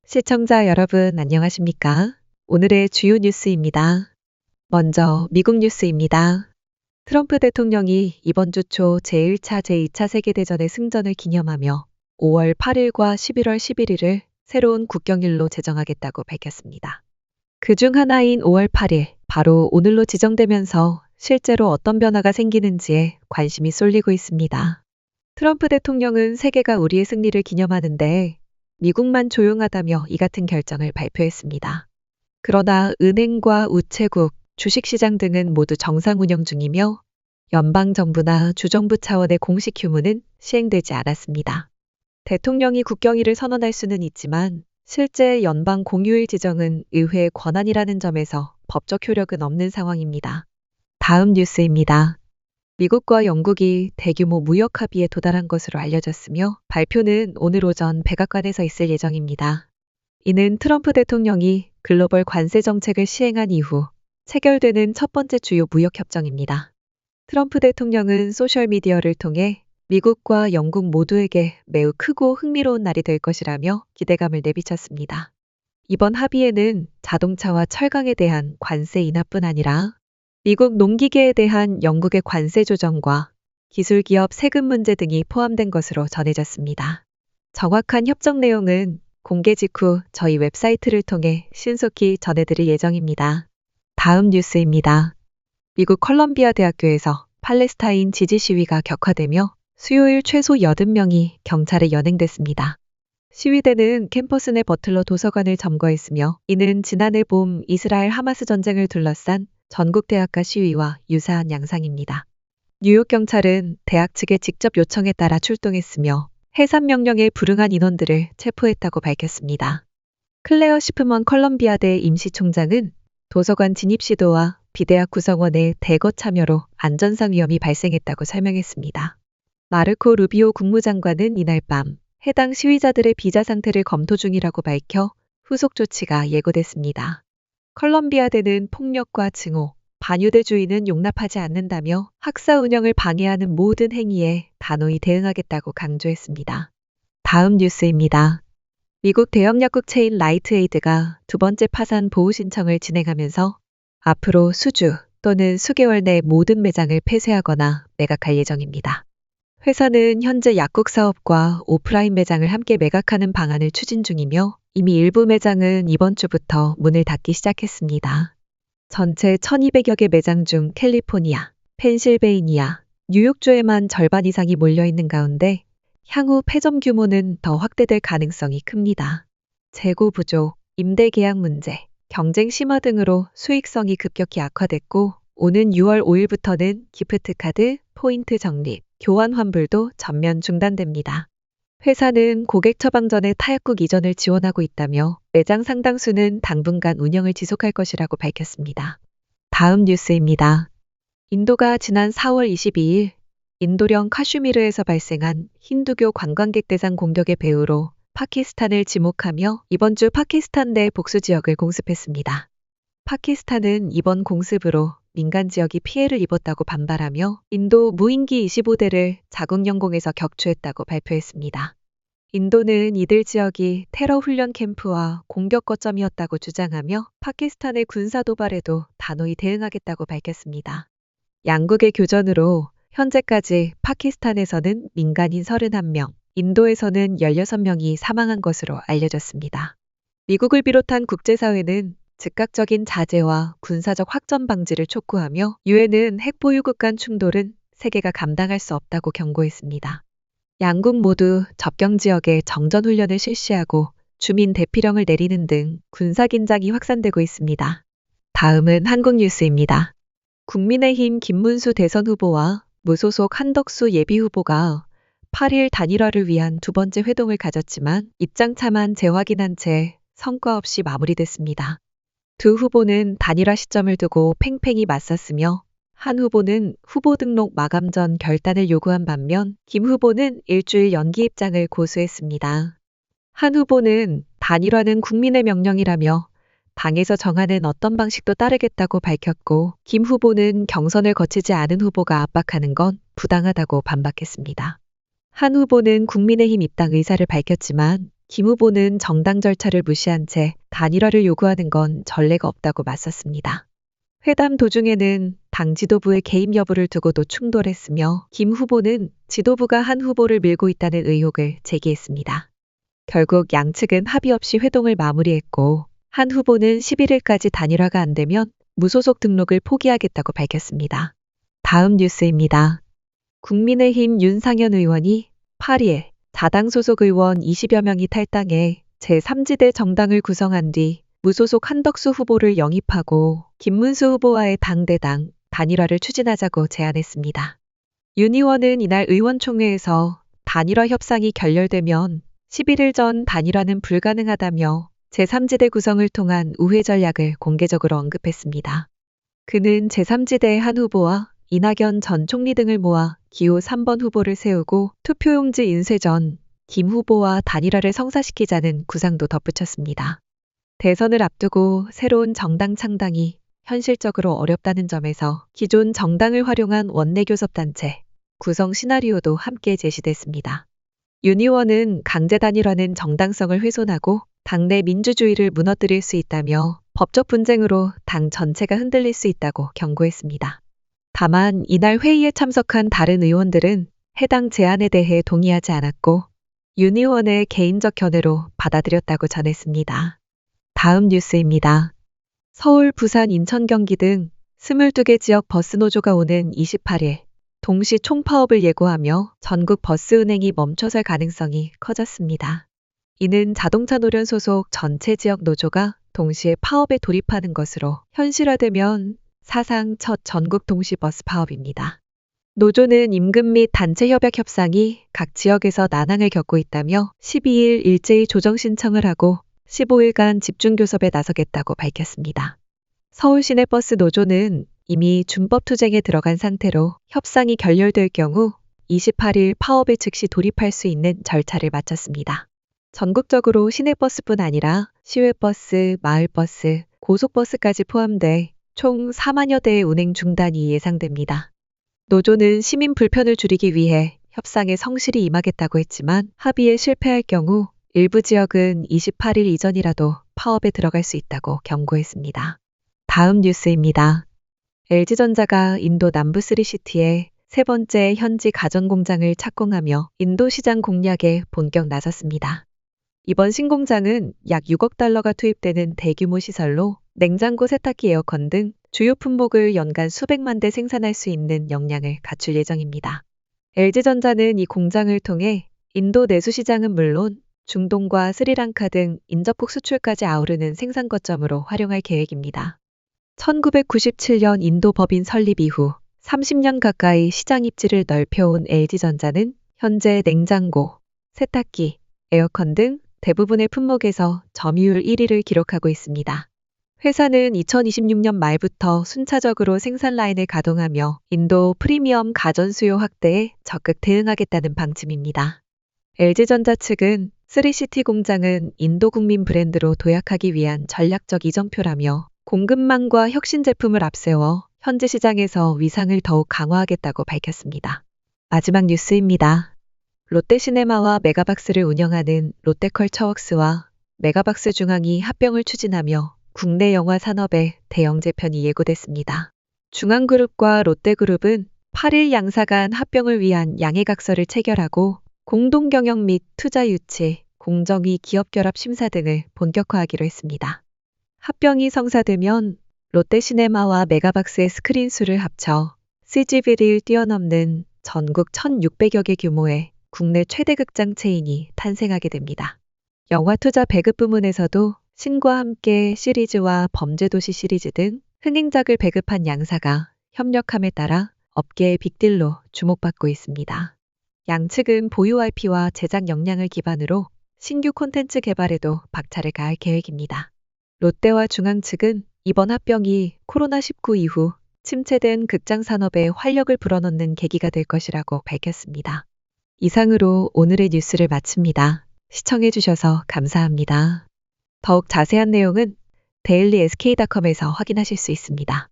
시청자 여러분 안녕하십니까? 오늘의 주요 뉴스입니다. 먼저 미국 뉴스입니다. 트럼프 대통령이 이번 주 초 제1차 제2차 세계대전의 승전을 기념하며 5월 8일과 11월 11일을 새로운 국경일로 제정하겠다고 밝혔습니다. 그중 하나인 5월 8일, 바로 오늘로 지정되면서 실제로 어떤 변화가 생기는지에 관심이 쏠리고 있습니다. 트럼프 대통령은 세계가 우리의 승리를 기념하는데 미국만 조용하다며 이 같은 결정을 발표했습니다. 그러나 은행과 우체국, 주식시장 등은 모두 정상 운영 중이며 연방정부나 주정부 차원의 공식 휴무는 시행되지 않았습니다. 대통령이 국경일을 선언할 수는 있지만 실제 연방 공휴일 지정은 의회의 권한이라는 점에서 법적 효력은 없는 상황입니다. 다음 뉴스입니다. 미국과 영국이 대규모 무역 합의에 도달한 것으로 알려졌으며 발표는 오늘 오전 백악관에서 있을 예정입니다. 이는 트럼프 대통령이 글로벌 관세 정책을 시행한 이후 체결되는 첫 번째 주요 무역 협정입니다. 트럼프 대통령은 소셜미디어를 통해 미국과 영국 모두에게 매우 크고 흥미로운 날이 될 것이라며 기대감을 내비쳤습니다. 이번 합의에는 자동차와 철강에 대한 관세 인하뿐 아니라 미국 농기계에 대한 영국의 관세 조정과 기술기업 세금 문제 등이 포함된 것으로 전해졌습니다. 정확한 협정 내용은 공개 직후 저희 웹사이트를 통해 신속히 전해드릴 예정입니다. 다음 뉴스입니다. 미국 컬럼비아 대학교에서 팔레스타인 지지 시위가 격화되며 수요일 최소 80명이 경찰에 연행됐습니다. 시위대는 캠퍼스 내 버틀러 도서관을 점거했으며 이는 지난해 봄 이스라엘 하마스 전쟁을 둘러싼 전국 대학가 시위와 유사한 양상입니다. 뉴욕 경찰은 대학 측의 직접 요청에 따라 출동했으며 해산 명령에 불응한 인원들을 체포했다고 밝혔습니다. 클레어 시프먼 컬럼비아대 임시총장은 도서관 진입 시도와 비대학 구성원의 대거 참여로 안전상 위험이 발생했다고 설명했습니다. 마르코 루비오 국무장관은 이날 밤 해당 시위자들의 비자 상태를 검토 중이라고 밝혀 후속 조치가 예고됐습니다. 컬럼비아대는 폭력과 증오, 반유대주의는 용납하지 않는다며 학사 운영을 방해하는 모든 행위에 단호히 대응하겠다고 강조했습니다. 다음 뉴스입니다. 미국 대형 약국 체인 라이트에이드가 두 번째 파산 보호 신청을 진행하면서 앞으로 수주 또는 수개월 내 모든 매장을 폐쇄하거나 매각할 예정입니다. 회사는 현재 약국 사업과 오프라인 매장을 함께 매각하는 방안을 추진 중이며 이미 일부 매장은 이번 주부터 문을 닫기 시작했습니다. 전체 1200여 개 매장 중 캘리포니아, 펜실베이니아, 뉴욕주에만 절반 이상이 몰려있는 가운데 향후 폐점 규모는 더 확대될 가능성이 큽니다. 재고 부족, 임대 계약 문제, 경쟁 심화 등으로 수익성이 급격히 악화됐고 오는 6월 5일부터는 기프트카드, 포인트 적립, 교환 환불도 전면 중단됩니다. 회사는 고객 처방 전에 타약국 이전을 지원하고 있다며 매장 상당수는 당분간 운영을 지속할 것이라고 밝혔습니다. 다음 뉴스입니다. 인도가 지난 4월 22일 인도령 카슈미르에서 발생한 힌두교 관광객 대상 공격의 배후로 파키스탄을 지목하며 이번 주 파키스탄 내 복수 지역을 공습했습니다. 파키스탄은 이번 공습으로 민간 지역이 피해를 입었다고 반발하며 인도 무인기 25대를 자국 영공에서 격추했다고 발표했습니다. 인도는 이들 지역이 테러 훈련 캠프와 공격 거점이었다고 주장하며 파키스탄의 군사 도발에도 단호히 대응하겠다고 밝혔습니다. 양국의 교전으로 현재까지 파키스탄에서는 민간인 31명, 인도에서는 16명이 사망한 것으로 알려졌습니다. 미국을 비롯한 국제사회는 즉각적인 자제와 군사적 확전 방지를 촉구하며 유엔은 핵 보유국 간 충돌은 세계가 감당할 수 없다고 경고했습니다. 양국 모두 접경 지역에 정전 훈련을 실시하고 주민 대피령을 내리는 등 군사 긴장이 확산되고 있습니다. 다음은 한국 뉴스입니다. 국민의힘 김문수 대선 후보와 무소속 한덕수 예비 후보가 8일 단일화를 위한 두 번째 회동을 가졌지만 입장차만 재확인한 채 성과 없이 마무리됐습니다. 두 후보는 단일화 시점을 두고 팽팽히 맞섰으며 한 후보는 후보 등록 마감 전 결단을 요구한 반면 김 후보는 일주일 연기 입장을 고수했습니다. 한 후보는 단일화는 국민의 명령이라며 당에서 정하는 어떤 방식도 따르겠다고 밝혔고 김 후보는 경선을 거치지 않은 후보가 압박하는 건 부당하다고 반박했습니다. 한 후보는 국민의힘 입당 의사를 밝혔지만 김 후보는 정당 절차를 무시한 채 단일화를 요구하는 건 전례가 없다고 맞섰습니다. 회담 도중에는 당 지도부의 개입 여부를 두고도 충돌했으며 김 후보는 지도부가 한 후보를 밀고 있다는 의혹을 제기했습니다. 결국 양측은 합의 없이 회동을 마무리했고 한 후보는 11일까지 단일화가 안 되면 무소속 등록을 포기하겠다고 밝혔습니다. 다음 뉴스입니다. 국민의힘 윤상현 의원이 8일 자당 소속 의원 20여 명이 탈당해 제3지대 정당을 구성한 뒤 무소속 한덕수 후보를 영입하고 김문수 후보와의 당대당 단일화를 추진하자고 제안했습니다. 윤 의원은 이날 의원총회에서 단일화 협상이 결렬되면 11일 전 단일화는 불가능하다며 제3지대 구성을 통한 우회 전략을 공개적으로 언급했습니다. 그는 제3지대의 한 후보와 이낙연 전 총리 등을 모아 기호 3번 후보를 세우고 투표용지 인쇄 전 김 후보와 단일화를 성사시키자는 구상도 덧붙였습니다. 대선을 앞두고 새로운 정당 창당이 현실적으로 어렵다는 점에서 기존 정당을 활용한 원내교섭단체 구성 시나리오도 함께 제시됐습니다. 윤 의원은 강제 단일화는 정당성을 훼손하고 당내 민주주의를 무너뜨릴 수 있다며 법적 분쟁으로 당 전체가 흔들릴 수 있다고 경고했습니다. 다만 이날 회의에 참석한 다른 의원들은 해당 제안에 대해 동의하지 않았고 윤 의원의 개인적 견해로 받아들였다고 전했습니다. 다음 뉴스입니다. 서울, 부산, 인천, 경기 등 22개 지역 버스노조가 오는 28일 동시 총파업을 예고하며 전국 버스운행이 멈춰설 가능성이 커졌습니다. 이는 자동차 노련 소속 전체 지역 노조가 동시에 파업에 돌입하는 것으로 현실화되면 사상 첫 전국 동시 버스 파업입니다. 노조는 임금 및 단체 협약 협상이 각 지역에서 난항을 겪고 있다며 12일 일제히 조정 신청을 하고 15일간 집중교섭에 나서겠다고 밝혔습니다. 서울시내버스 노조는 이미 준법투쟁에 들어간 상태로 협상이 결렬될 경우 28일 파업에 즉시 돌입할 수 있는 절차를 마쳤습니다. 전국적으로 시내버스뿐 아니라 시외버스, 마을버스, 고속버스까지 포함돼 총 4만여 대의 운행 중단이 예상됩니다. 노조는 시민 불편을 줄이기 위해 협상에 성실히 임하겠다고 했지만 합의에 실패할 경우 일부 지역은 28일 이전이라도 파업에 들어갈 수 있다고 경고했습니다. 다음 뉴스입니다. LG전자가 인도 남부 3시티에 세 번째 현지 가전공장을 착공하며 인도 시장 공략에 본격 나섰습니다. 이번 신공장은 약 6억 달러가 투입되는 대규모 시설로 냉장고, 세탁기, 에어컨 등 주요 품목을 연간 수백만 대 생산할 수 있는 역량을 갖출 예정입니다. LG전자는 이 공장을 통해 인도 내수 시장은 물론 중동과 스리랑카 등 인접국 수출까지 아우르는 생산 거점으로 활용할 계획입니다. 1997년 인도 법인 설립 이후 30년 가까이 시장 입지를 넓혀온 LG전자는 현재 냉장고, 세탁기, 에어컨 등 대부분의 품목에서 점유율 1위를 기록하고 있습니다. 회사는 2026년 말부터 순차적으로 생산 라인을 가동하며 인도 프리미엄 가전 수요 확대에 적극 대응하겠다는 방침입니다. LG전자 측은 3시티 공장은 인도 국민 브랜드로 도약하기 위한 전략적 이정표라며 공급망과 혁신 제품을 앞세워 현지 시장에서 위상을 더욱 강화하겠다고 밝혔습니다. 마지막 뉴스입니다. 롯데시네마와 메가박스를 운영하는 롯데컬처웍스와 메가박스 중앙이 합병을 추진하며 국내 영화 산업에 대형 재편이 예고됐습니다. 중앙그룹과 롯데그룹은 8일 양사 간 합병을 위한 양해각서를 체결하고 공동경영 및 투자 유치, 공정위 기업결합 심사 등을 본격화하기로 했습니다. 합병이 성사되면 롯데시네마와 메가박스의 스크린 수를 합쳐 CGV를 뛰어넘는 전국 1,600여 개 규모의 국내 최대 극장 체인이 탄생하게 됩니다. 영화 투자 배급 부문에서도 신과 함께 시리즈와 범죄도시 시리즈 등 흥행작을 배급한 양사가 협력함에 따라 업계의 빅딜로 주목받고 있습니다. 양측은 보유 IP와 제작 역량을 기반으로 신규 콘텐츠 개발에도 박차를 가할 계획입니다. 롯데와 중앙 측은 이번 합병이 코로나19 이후 침체된 극장 산업에 활력을 불어넣는 계기가 될 것이라고 밝혔습니다. 이상으로 오늘의 뉴스를 마칩니다. 시청해주셔서 감사합니다. 더욱 자세한 내용은 데일리SK.com에서 확인하실 수 있습니다.